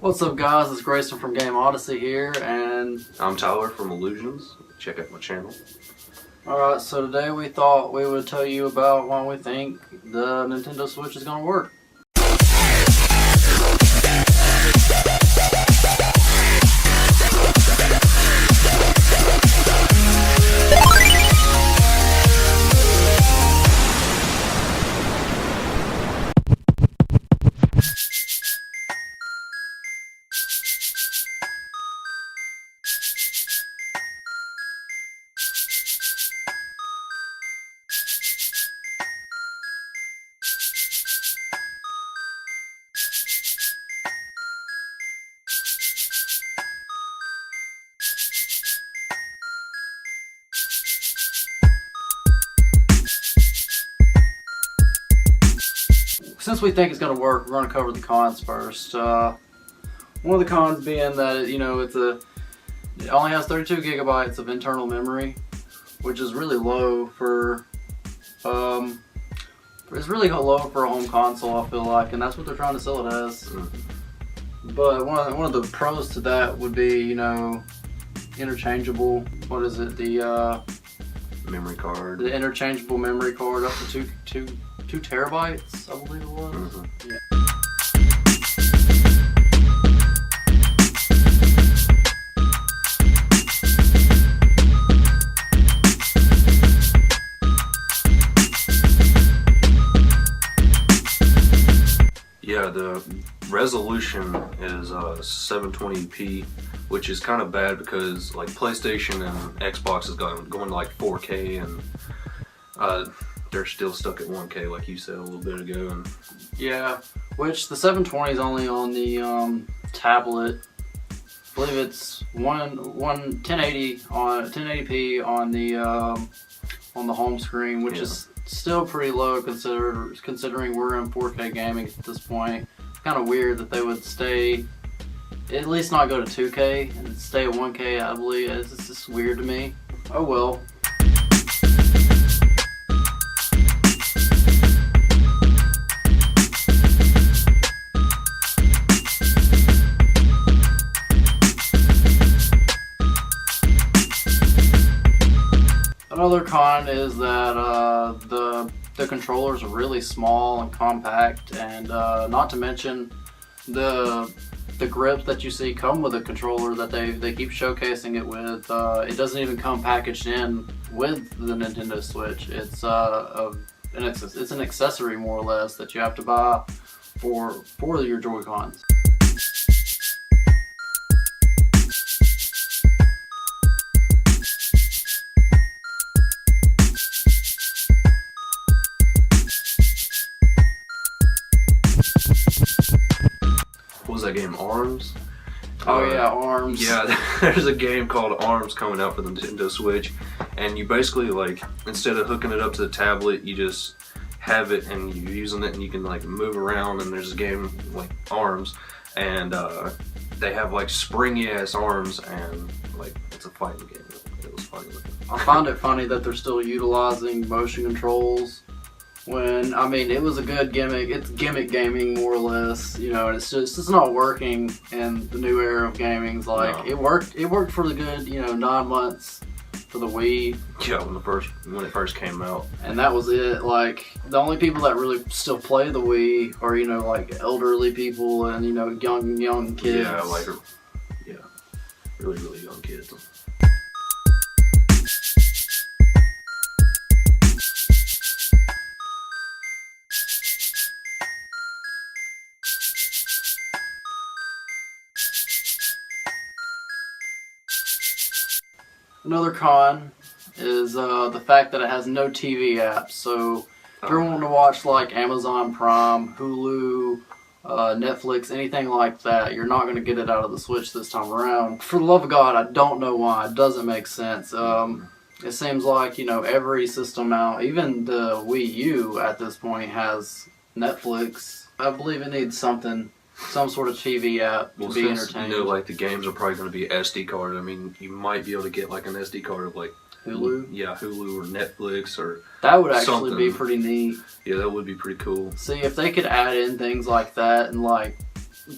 What's up guys, it's Grayson from GameOdyssey here, and I'm Tyler from IllusionZ. Check out my channel. Alright, so today we thought we would tell you about why we think the Nintendo Switch is going to work. Since we think it's going to work, we're going to cover the cons first. One of the cons being that it only has 32 gigabytes of internal memory, which is really low for it's really low for a home console, I feel like, and that's what they're trying to sell it as. But one of the pros to that would be, interchangeable. What is it? The Memory card. The interchangeable memory card up to two terabytes, I believe it was. Yeah. Yeah, the resolution is 720p, which is kind of bad because like PlayStation and Xbox is going to like 4K, and they're still stuck at 1K, like you said a little bit ago. And yeah, which the 720 is only on the tablet. I believe it's 1080p on the home screen, which is still pretty low considering we're in 4K gaming at this point. It's kind of weird that they would at least not go to 2K and stay at 1K. I believe it's just weird to me. Oh well. Another con is that the controllers are really small and compact, and not to mention the grips that you see come with a controller that they keep showcasing it with. It doesn't even come packaged in with the Nintendo Switch. It's an accessory more or less that you have to buy for your Joy-Cons. what was that game, ARMS? Oh yeah, ARMS. Yeah, there's a game called ARMS coming out for the Nintendo Switch, and you basically, like, instead of hooking it up to the tablet, you just have it and you're using it and you can like move around, and there's a game like ARMS, and they have like springy ass arms, and like it's a fighting game. It was funny. I find it funny that they're still utilizing motion controls when, I mean, it was a good gimmick. It's gimmick gaming more or less, and it's just not working in the new era of gaming. It's like, no. It worked for the good, 9 months for the Wii. Yeah, when it first came out. And that was it. Like, the only people that really still play the Wii are, like elderly people and, young kids. Yeah, really young kids. Another con is the fact that it has no TV apps. So if you're wanting to watch like Amazon Prime, Hulu, Netflix, anything like that, you're not going to get it out of the Switch this time around. For the love of God, I don't know why. It doesn't make sense. It seems like, every system out, even the Wii U at this point has Netflix. I believe it needs some sort of TV app to be entertaining. Like the games are probably going to be SD card. I mean, you might be able to get like an SD card of like Hulu? Yeah, Hulu or Netflix or that would actually be pretty neat. Yeah, that would be pretty cool. See, if they could add in things like that and like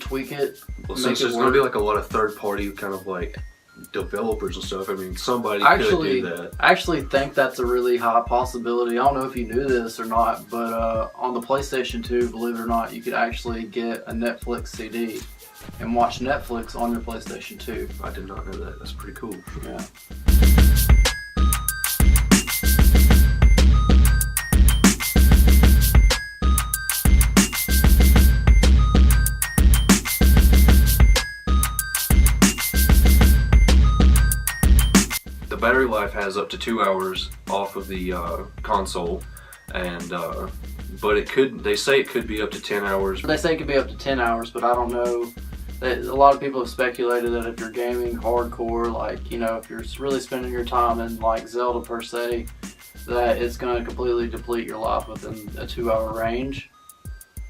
tweak it. Well, since there's going to be like a lot of third-party kind of like developers and stuff, I mean, somebody could do that. I actually think that's a really high possibility. I don't know if you knew this or not, but on the PlayStation 2, believe it or not, you could actually get a Netflix CD and watch Netflix on your PlayStation 2. I did not know that. That's pretty cool. Yeah. The battery life has up to 2 hours off of the console, and but it could. They say it could be up to 10 hours. They say it could be up to 10 hours, but I don't know. A lot of people have speculated that if you're gaming hardcore, like, you know, if you're really spending your time in like Zelda per se, that it's going to completely deplete your life within a 2-hour range,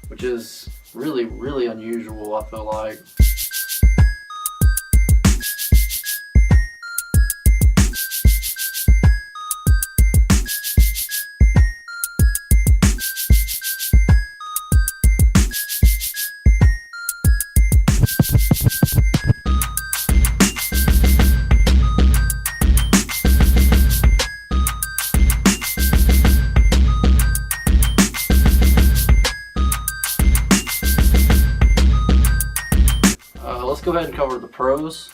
which is really, really unusual, I feel like. Let's go ahead and cover the pros.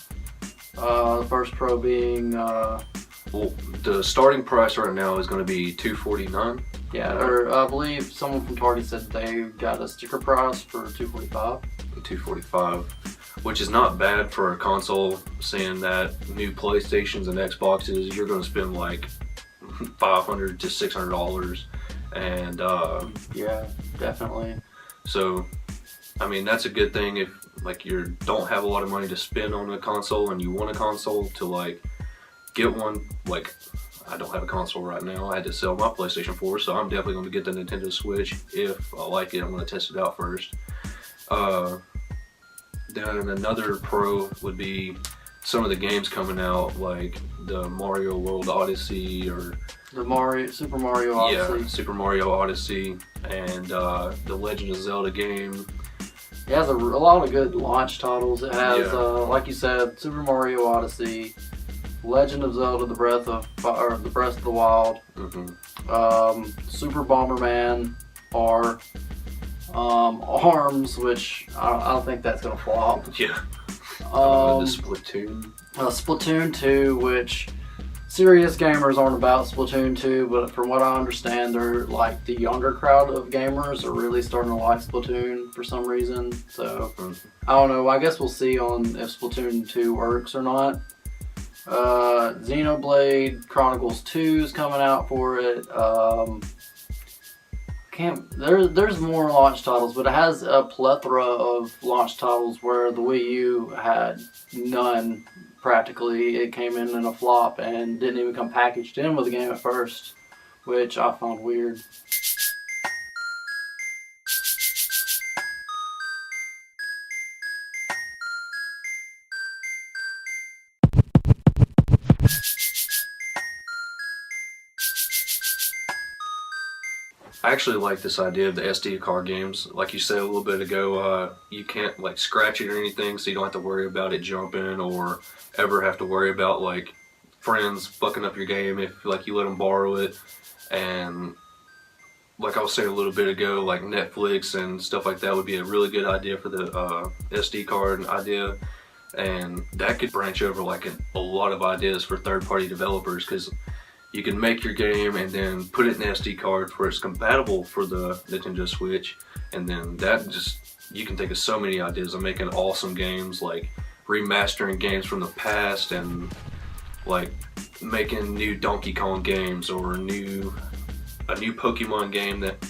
The first pro being well, the starting price right now is going to be $249. Yeah, or I believe someone from Target said they got a sticker price for $245. $245, which is not bad for a console. Seeing that new PlayStations and Xboxes, you're going to spend like $500 to $600, and yeah, definitely. So, I mean, that's a good thing if like you don't have a lot of money to spend on a console and you want a console to like get one. Like, I don't have a console right now. I had to sell my PlayStation 4, so I'm definitely going to get the Nintendo Switch. If I like it, I'm going to test it out first. Then another pro would be some of the games coming out, like the Mario World Odyssey or the Super Mario Odyssey. Yeah, Super Mario Odyssey, and the Legend of Zelda game. It has a lot of good launch titles. It has, like you said, Super Mario Odyssey, Legend of Zelda: The Breath of the Wild, Super Bomberman R, Arms, which I don't think that's gonna flop. Yeah. The Splatoon. Splatoon 2, which serious gamers aren't about Splatoon 2, but from what I understand, they're like the younger crowd of gamers are really starting to like Splatoon for some reason. So I don't know. I guess we'll see on if Splatoon 2 works or not. Xenoblade Chronicles 2 is coming out for it. There's more launch titles, but it has a plethora of launch titles where the Wii U had none. Practically, it came in a flop and didn't even come packaged in with the game at first, which I found weird. I actually like this idea of the SD card games. Like you said a little bit ago, you can't like scratch it or anything, so you don't have to worry about it jumping or ever have to worry about like friends fucking up your game if like you let them borrow it. And like I was saying a little bit ago, like Netflix and stuff like that would be a really good idea for the SD card idea. And that could branch over like a lot of ideas for third-party developers, because you can make your game and then put it in an SD card where it's compatible for the Nintendo Switch, and then that just, you can think of so many ideas of making awesome games, like remastering games from the past and like making new Donkey Kong games or a new Pokemon game that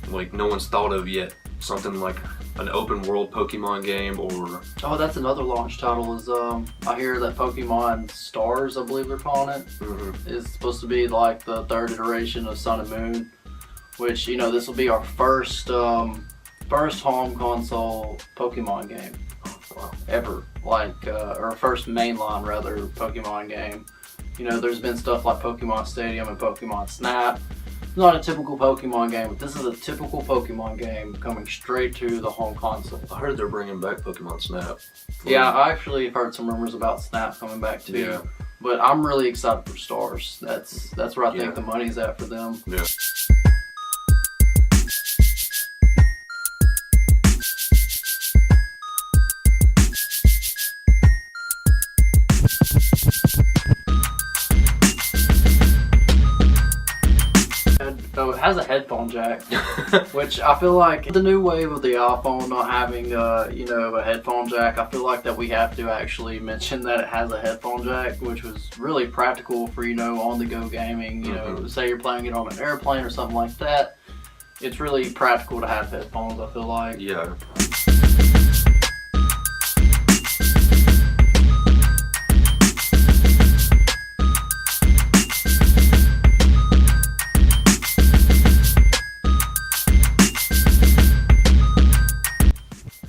like no one's thought of yet. Something like an open world Pokemon game, or that's another launch title. Is I hear that Pokemon Stars, I believe they're calling it, is supposed to be like the third iteration of Sun and Moon, which, you know, this will be our first home console Pokemon game ever, like or first mainline rather Pokemon game. You know, there's been stuff like Pokemon Stadium and Pokemon Snap, not a typical Pokemon game, but this is a typical Pokemon game coming straight to the home console. I heard they're bringing back Pokemon Snap. Yeah, I actually heard some rumors about Snap coming back too. Yeah. But I'm really excited for Stars. That's where I think Yeah. the money's at for them. Yeah. So it has a headphone jack, which I feel like the new wave of the iPhone not having a headphone jack. I feel like that we have to actually mention that it has a headphone jack, which was really practical for on the go gaming. Say you're playing it on an airplane or something like that. It's really practical to have headphones. I feel like. Yeah.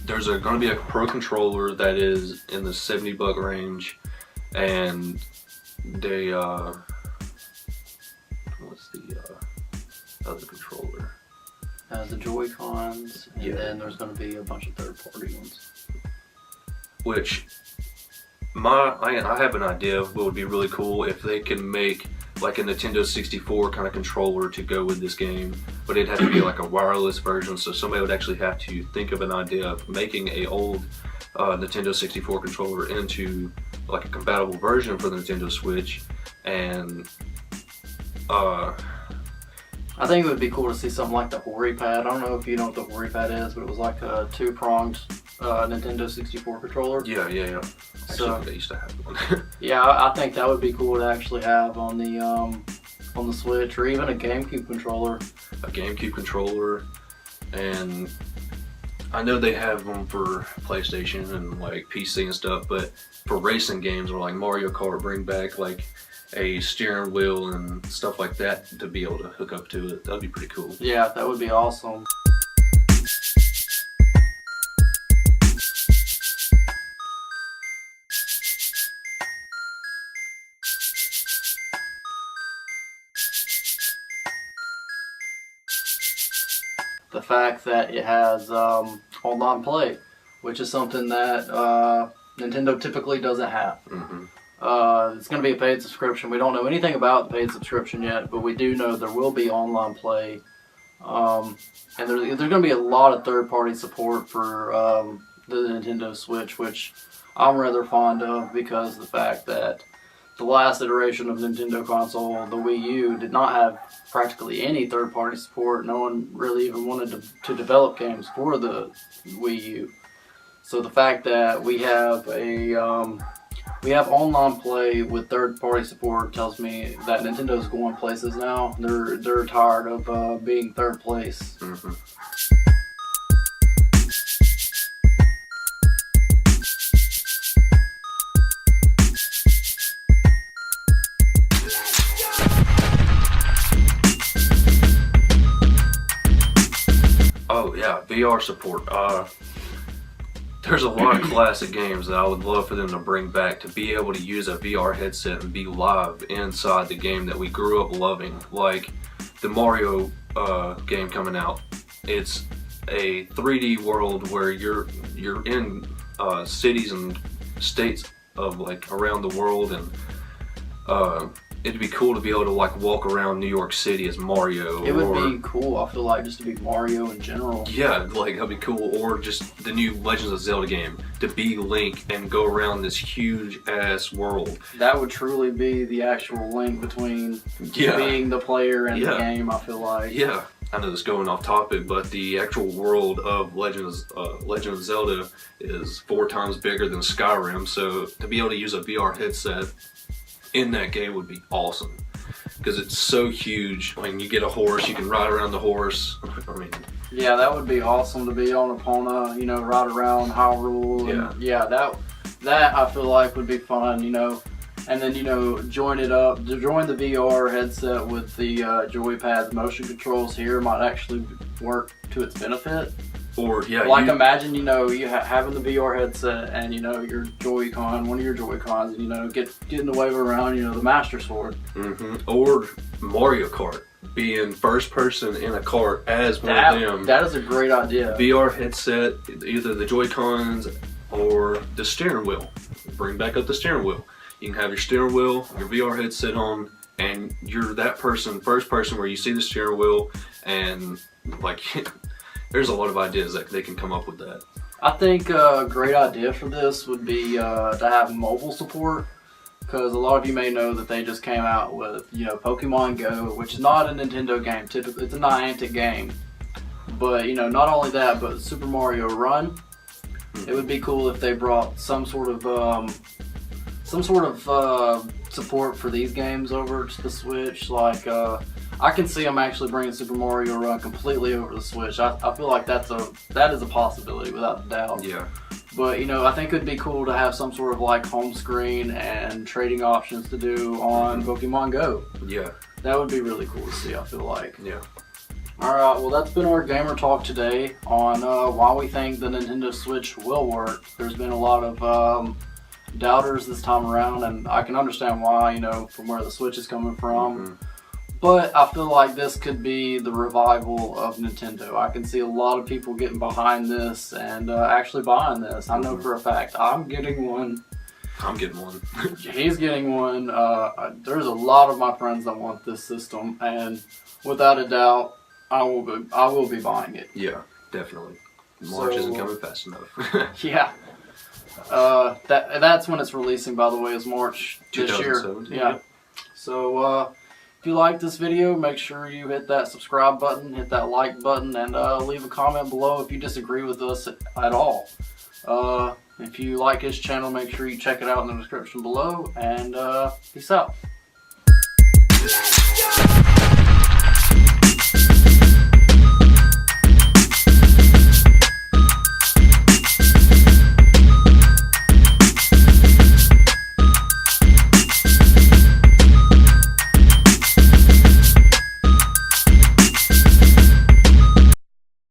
There's going to be a Pro controller that is in the $70 range, and they what's the other controller? Has the Joy-Cons, and Yeah. then there's going to be a bunch of third-party ones. Which I have an idea of what would be really cool if they can make like a Nintendo 64 kind of controller to go with this game, but it'd have to be like a wireless version, so somebody would actually have to think of an idea of making a old Nintendo 64 controller into like a compatible version for the Nintendo Switch. And I think it would be cool to see something like the Hori Pad. I don't know if you know what the Hori Pad is, but it was like a two-pronged Nintendo 64 controller. yeah. So- Actually, they used to have one. Yeah, I think that would be cool to actually have on the Switch, or even a GameCube controller. A GameCube controller, and I know they have them for PlayStation and like PC and stuff, but for racing games or like Mario Kart, bring back like a steering wheel and stuff like that to be able to hook up to it. That'd be pretty cool. Yeah, that would be awesome. The fact that it has online play, which is something that Nintendo typically doesn't have. It's going to be a paid subscription. We don't know anything about the paid subscription yet, but we do know there will be online play. And there's going to be a lot of third-party support for the Nintendo Switch, which I'm rather fond of because of the fact that the last iteration of Nintendo console, the Wii U, did not have practically any third-party support. No one really even wanted to develop games for the Wii U. So the fact that we have online play with third-party support tells me that Nintendo's going places now. They're tired of being third place. Oh yeah, VR support. There's a lot of classic games that I would love for them to bring back, to be able to use a VR headset and be live inside the game that we grew up loving. Like the Mario game coming out. It's a 3D world where you're in cities and states of like around the world, and it'd be cool to be able to like walk around New York City as Mario. It would be cool, I feel like, just to be Mario in general. Yeah, like that'd be cool. Or just the new Legends of Zelda game, to be Link and go around this huge ass world. That would truly be the actual link between being the player and the game, I feel like. Yeah, I know this is going off topic, but the actual world of Legend of Zelda is 4 times bigger than Skyrim, so to be able to use a VR headset in that game would be awesome, because it's so huge. When you get a horse, you can ride around the horse. I mean, yeah, that would be awesome to be on Epona, ride around Hyrule. And that I feel like would be fun, and then join the VR headset with the joypad's motion controls here might actually work to its benefit. Or imagine you having the VR headset and your Joy-Con, one of your Joy-Cons, and getting to wave around the Master Sword. Or Mario Kart. being first person in a cart as one of them. That is a great idea. VR headset, either the Joy-Cons or the steering wheel. Bring back up the steering wheel. You can have your steering wheel, your VR headset on, and you're that person, first person, where you see the steering wheel, and like, there's a lot of ideas that they can come up with that. I think a great idea for this would be to have mobile support, because a lot of you may know that they just came out with, you know, Pokemon Go, which is not a Nintendo game. Typically, it's a Niantic game. But, you know, not only that, but Super Mario Run. It would be cool if they brought some sort of support for these games over to the Switch. Like, I can see them actually bringing Super Mario Run completely over the Switch. I feel like that is a possibility without a doubt. Yeah. But, you know, I think it'd be cool to have some sort of like home screen and trading options to do on Pokemon Go. Yeah. That would be really cool to see, I feel like. Yeah. Alright, well that's been our gamer talk today on why we think the Nintendo Switch will work. There's been a lot of doubters this time around, and I can understand why, you know, from where the Switch is coming from. But I feel like this could be the revival of Nintendo. I can see a lot of people getting behind this and actually buying this. I know for a fact I'm getting one. I'm getting one. He's getting one. There's a lot of my friends that want this system, and without a doubt, I will be buying it. Yeah, definitely. March isn't coming fast enough. Yeah. That's when it's releasing, by the way, is March this year. Yeah. So if you like this video, make sure you hit that subscribe button, hit that like button, and leave a comment below if you disagree with us at all. If you like his channel, make sure you check it out in the description below, and peace out.